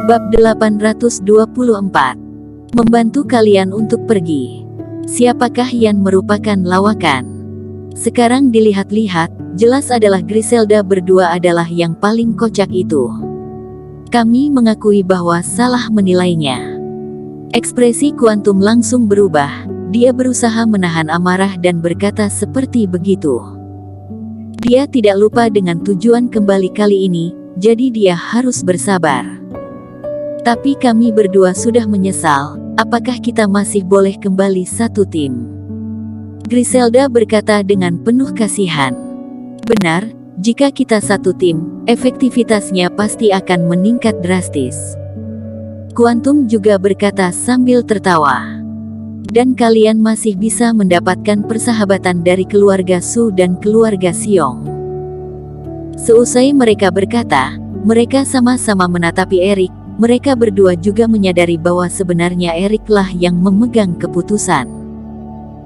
Bab 824. Membantu kalian untuk pergi. Siapakah yang merupakan lawakan? Sekarang dilihat-lihat, jelas adalah Griselda berdua adalah yang paling kocak itu. Kami mengakui bahwa salah menilainya. Ekspresi Kuantum langsung berubah. Dia berusaha menahan amarah dan berkata seperti begitu. Dia tidak lupa dengan tujuan kembali kali ini, jadi dia harus bersabar. Tapi kami berdua sudah menyesal, apakah kita masih boleh kembali satu tim? Griselda berkata dengan penuh kasihan. Benar, jika kita satu tim, efektivitasnya pasti akan meningkat drastis. Kuantum juga berkata sambil tertawa. Dan kalian masih bisa mendapatkan persahabatan dari keluarga Su dan keluarga Xiong. Seusai mereka berkata, mereka sama-sama menatapi Erik. Mereka berdua juga menyadari bahwa sebenarnya Eriklah yang memegang keputusan.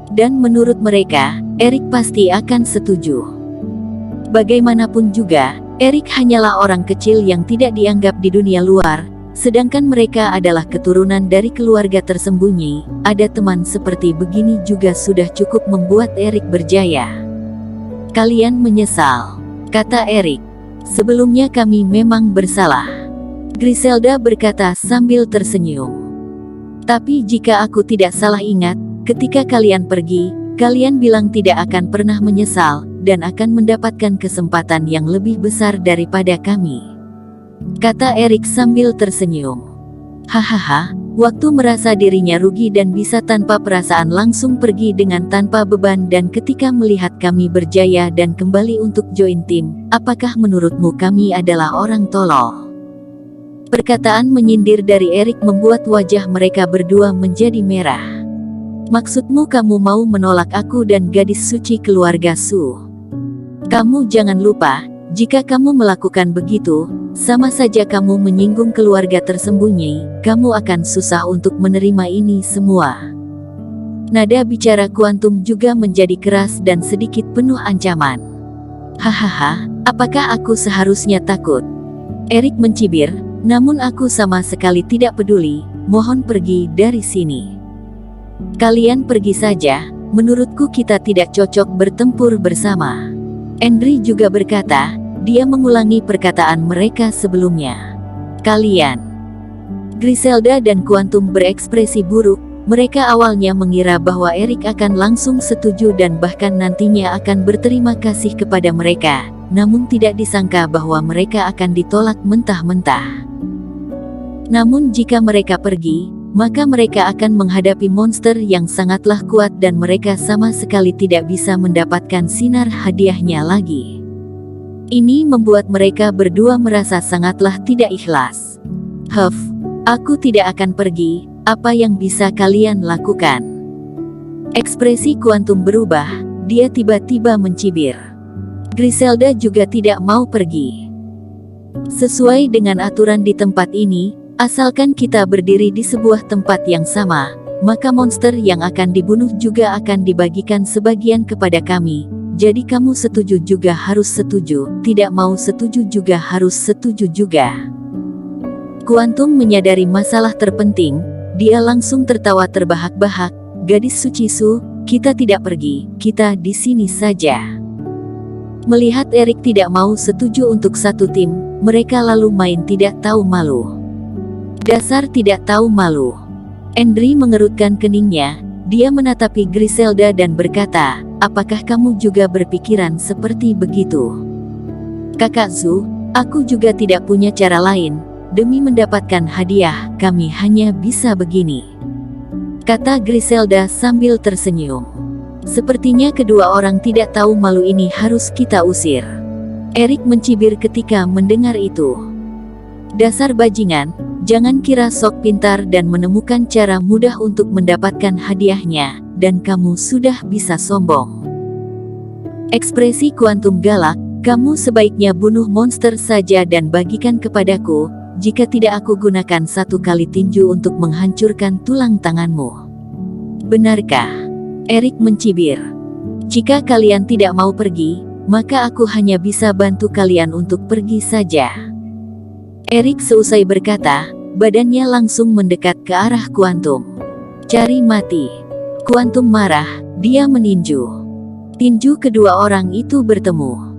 Dan menurut mereka, Erik pasti akan setuju. Bagaimanapun juga, Erik hanyalah orang kecil yang tidak dianggap di dunia luar, sedangkan mereka adalah keturunan dari keluarga tersembunyi. Ada teman seperti begini juga sudah cukup membuat Erik berjaya. Kalian menyesal, kata Erik. Sebelumnya kami memang bersalah. Griselda berkata sambil tersenyum. Tapi jika aku tidak salah ingat, ketika kalian pergi, kalian bilang tidak akan pernah menyesal, dan akan mendapatkan kesempatan yang lebih besar daripada kami. Kata Erik sambil tersenyum. Hahaha, waktu merasa dirinya rugi dan bisa tanpa perasaan langsung pergi dengan tanpa beban dan ketika melihat kami berjaya dan kembali untuk join tim, apakah menurutmu kami adalah orang tolol? Perkataan menyindir dari Erik membuat wajah mereka berdua menjadi merah. Maksudmu kamu mau menolak aku dan gadis suci keluarga Su? Kamu jangan lupa, jika kamu melakukan begitu, sama saja kamu menyinggung keluarga tersembunyi, kamu akan susah untuk menerima ini semua. Nada bicara Kuantum juga menjadi keras dan sedikit penuh ancaman. Hahaha, apakah aku seharusnya takut? Erik mencibir. Namun aku sama sekali tidak peduli, mohon pergi dari sini. Kalian pergi saja, menurutku kita tidak cocok bertempur bersama. Andri juga berkata, dia mengulangi perkataan mereka sebelumnya. Kalian. Griselda dan Kuantum berekspresi buruk, mereka awalnya mengira bahwa Erik akan langsung setuju dan bahkan nantinya akan berterima kasih kepada mereka, namun tidak disangka bahwa mereka akan ditolak mentah-mentah. Namun jika mereka pergi, maka mereka akan menghadapi monster yang sangatlah kuat dan mereka sama sekali tidak bisa mendapatkan sinar hadiahnya lagi. Ini membuat mereka berdua merasa sangatlah tidak ikhlas. Huff, aku tidak akan pergi, apa yang bisa kalian lakukan? Ekspresi Kuantum berubah, dia tiba-tiba mencibir. Griselda juga tidak mau pergi. Sesuai dengan aturan di tempat ini, asalkan kita berdiri di sebuah tempat yang sama, maka monster yang akan dibunuh juga akan dibagikan sebagian kepada kami. Jadi kamu setuju juga harus setuju, tidak mau setuju juga harus setuju juga. Kuantum menyadari masalah terpenting, dia langsung tertawa terbahak-bahak. Gadis suci Su, kita tidak pergi, kita di sini saja. Melihat Erik tidak mau setuju untuk satu tim, mereka lalu main tidak tahu malu. Dasar tidak tahu malu. Andri mengerutkan keningnya, dia menatapi Griselda dan berkata, apakah kamu juga berpikiran seperti begitu? Kakak Zu, aku juga tidak punya cara lain, demi mendapatkan hadiah, kami hanya bisa begini. Kata Griselda sambil tersenyum. Sepertinya kedua orang tidak tahu malu ini harus kita usir. Erik mencibir ketika mendengar itu. Dasar bajingan, jangan kira sok pintar dan menemukan cara mudah untuk mendapatkan hadiahnya, dan kamu sudah bisa sombong. Ekspresi Kuantum galak, kamu sebaiknya bunuh monster saja dan bagikan kepadaku, jika tidak aku gunakan satu kali tinju untuk menghancurkan tulang tanganmu. Benarkah? Erik mencibir. Jika kalian tidak mau pergi, maka aku hanya bisa bantu kalian untuk pergi saja. Erik seusai berkata, badannya langsung mendekat ke arah Kuantum. Cari mati. Kuantum marah, dia meninju. Tinju kedua orang itu bertemu.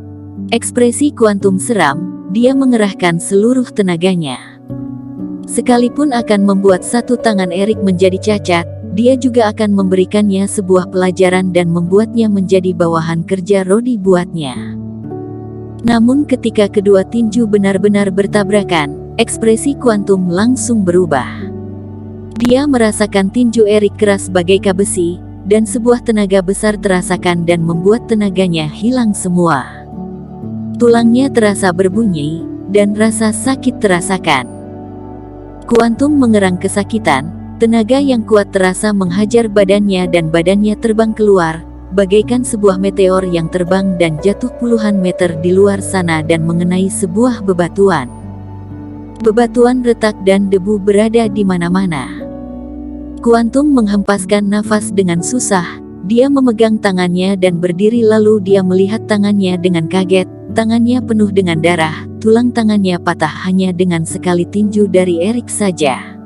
Ekspresi Kuantum seram, dia mengerahkan seluruh tenaganya. Sekalipun akan membuat satu tangan Erik menjadi cacat, dia juga akan memberikannya sebuah pelajaran dan membuatnya menjadi bawahan kerja Rodi buatnya. Namun ketika kedua tinju benar-benar bertabrakan, ekspresi Kuantum langsung berubah. Dia merasakan tinju Erik keras bagaikan besi, dan sebuah tenaga besar terasakan dan membuat tenaganya hilang semua. Tulangnya terasa berbunyi, dan rasa sakit terasakan. Kuantum mengerang kesakitan, tenaga yang kuat terasa menghajar badannya dan badannya terbang keluar, bagaikan sebuah meteor yang terbang dan jatuh puluhan meter di luar sana dan mengenai sebuah bebatuan. Bebatuan retak dan debu berada di mana-mana. Kuantum menghempaskan nafas dengan susah, dia memegang tangannya dan berdiri lalu dia melihat tangannya dengan kaget, tangannya penuh dengan darah, tulang tangannya patah hanya dengan sekali tinju dari Erik saja.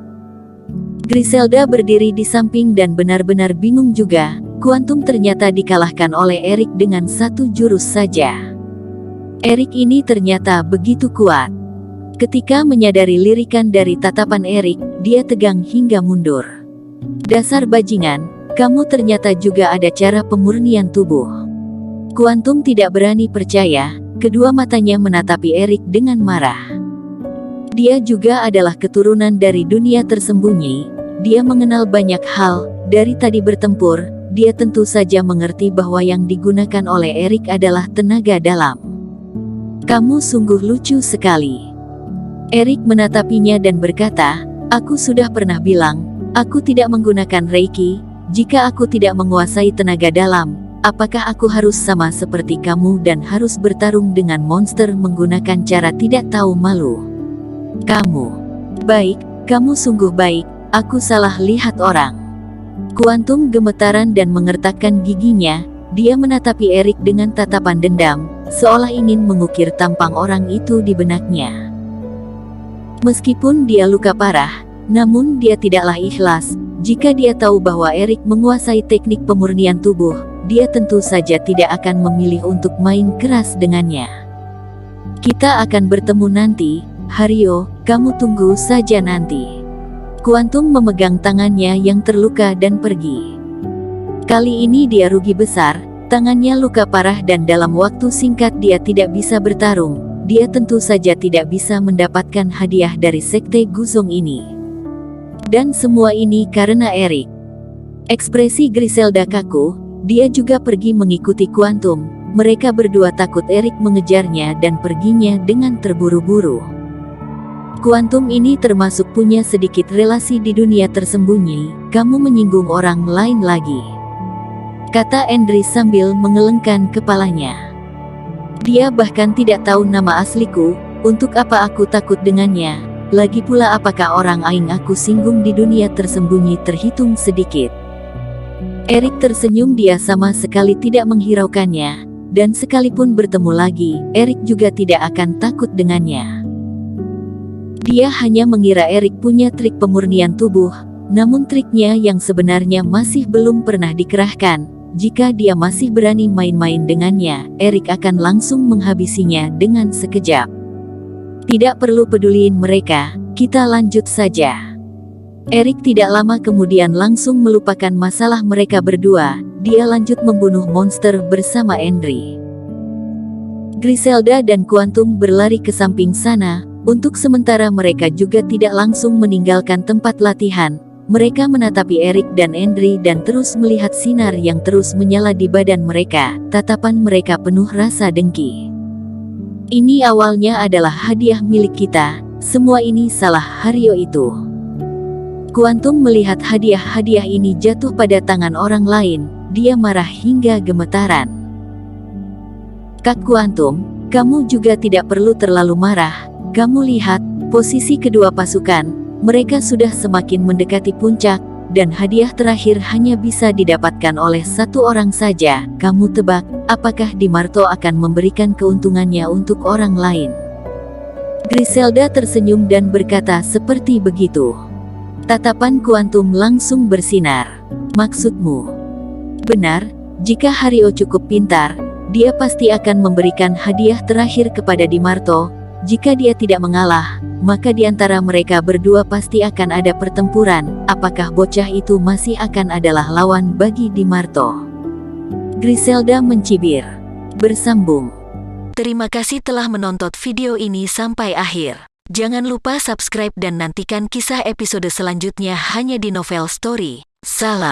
Griselda berdiri di samping dan benar-benar bingung juga, Kuantum ternyata dikalahkan oleh Erik dengan satu jurus saja. Erik ini ternyata begitu kuat. Ketika menyadari lirikan dari tatapan Erik, dia tegang hingga mundur. Dasar bajingan, kamu ternyata juga ada cara pemurnian tubuh. Kuantum tidak berani percaya, kedua matanya menatapi Erik dengan marah. Dia juga adalah keturunan dari dunia tersembunyi, dia mengenal banyak hal, dari tadi bertempur, dia tentu saja mengerti bahwa yang digunakan oleh Erik adalah tenaga dalam. Kamu sungguh lucu sekali. Erik menatapinya dan berkata, aku sudah pernah bilang, aku tidak menggunakan Reiki, jika aku tidak menguasai tenaga dalam, apakah aku harus sama seperti kamu dan harus bertarung dengan monster menggunakan cara tidak tahu malu? Kamu. Baik, kamu sungguh baik, aku salah lihat orang. Kuantum gemetaran dan mengertakkan giginya, dia menatapi Erik dengan tatapan dendam, seolah ingin mengukir tampang orang itu di benaknya. Meskipun dia luka parah, namun dia tidaklah ikhlas. Jika dia tahu bahwa Erik menguasai teknik pemurnian tubuh, dia tentu saja tidak akan memilih untuk main keras dengannya. Kita akan bertemu nanti, Hario, kamu tunggu saja nanti. Kuantum memegang tangannya yang terluka dan pergi. Kali ini dia rugi besar, tangannya luka parah dan dalam waktu singkat dia tidak bisa bertarung. Dia tentu saja tidak bisa mendapatkan hadiah dari sekte Guzong ini. Dan semua ini karena Erik. Ekspresi Griselda kaku, dia juga pergi mengikuti Kuantum. Mereka berdua takut Erik mengejarnya dan perginya dengan terburu-buru. Kuantum ini termasuk punya sedikit relasi di dunia tersembunyi, kamu menyinggung orang lain lagi, kata Endri sambil mengelengkan kepalanya. Dia bahkan tidak tahu nama asliku, untuk apa aku takut dengannya, lagi pula apakah orang aing aku singgung di dunia tersembunyi terhitung sedikit. Erik tersenyum, dia sama sekali tidak menghiraukannya, dan sekalipun bertemu lagi, Erik juga tidak akan takut dengannya. Dia hanya mengira Erik punya trik pemurnian tubuh, namun triknya yang sebenarnya masih belum pernah dikerahkan. Jika dia masih berani main-main dengannya, Erik akan langsung menghabisinya dengan sekejap. Tidak perlu peduliin mereka, kita lanjut saja. Erik tidak lama kemudian langsung melupakan masalah mereka berdua, dia lanjut membunuh monster bersama Endri. Griselda dan Kuantum berlari ke samping sana, untuk sementara mereka juga tidak langsung meninggalkan tempat latihan. Mereka menatapi Erik dan Endri dan terus melihat sinar yang terus menyala di badan mereka, tatapan mereka penuh rasa dengki. Ini awalnya adalah hadiah milik kita, semua ini salah Hario itu. Kuantum melihat hadiah-hadiah ini jatuh pada tangan orang lain, dia marah hingga gemetaran. Kak Kuantum, kamu juga tidak perlu terlalu marah, kamu lihat, posisi kedua pasukan, mereka sudah semakin mendekati puncak, dan hadiah terakhir hanya bisa didapatkan oleh satu orang saja. Kamu tebak, apakah Dimarto akan memberikan keuntungannya untuk orang lain? Griselda tersenyum dan berkata seperti begitu. Tatapan kuantum langsung bersinar. Maksudmu? Benar, jika Hario cukup pintar, dia pasti akan memberikan hadiah terakhir kepada Dimarto. Jika dia tidak mengalah, maka di antara mereka berdua pasti akan ada pertempuran. Apakah bocah itu masih akan adalah lawan bagi Dimarto? Griselda mencibir. Bersambung. Terima kasih telah menonton video ini sampai akhir. Jangan lupa subscribe dan nantikan kisah episode selanjutnya hanya di Novel Story. Salam.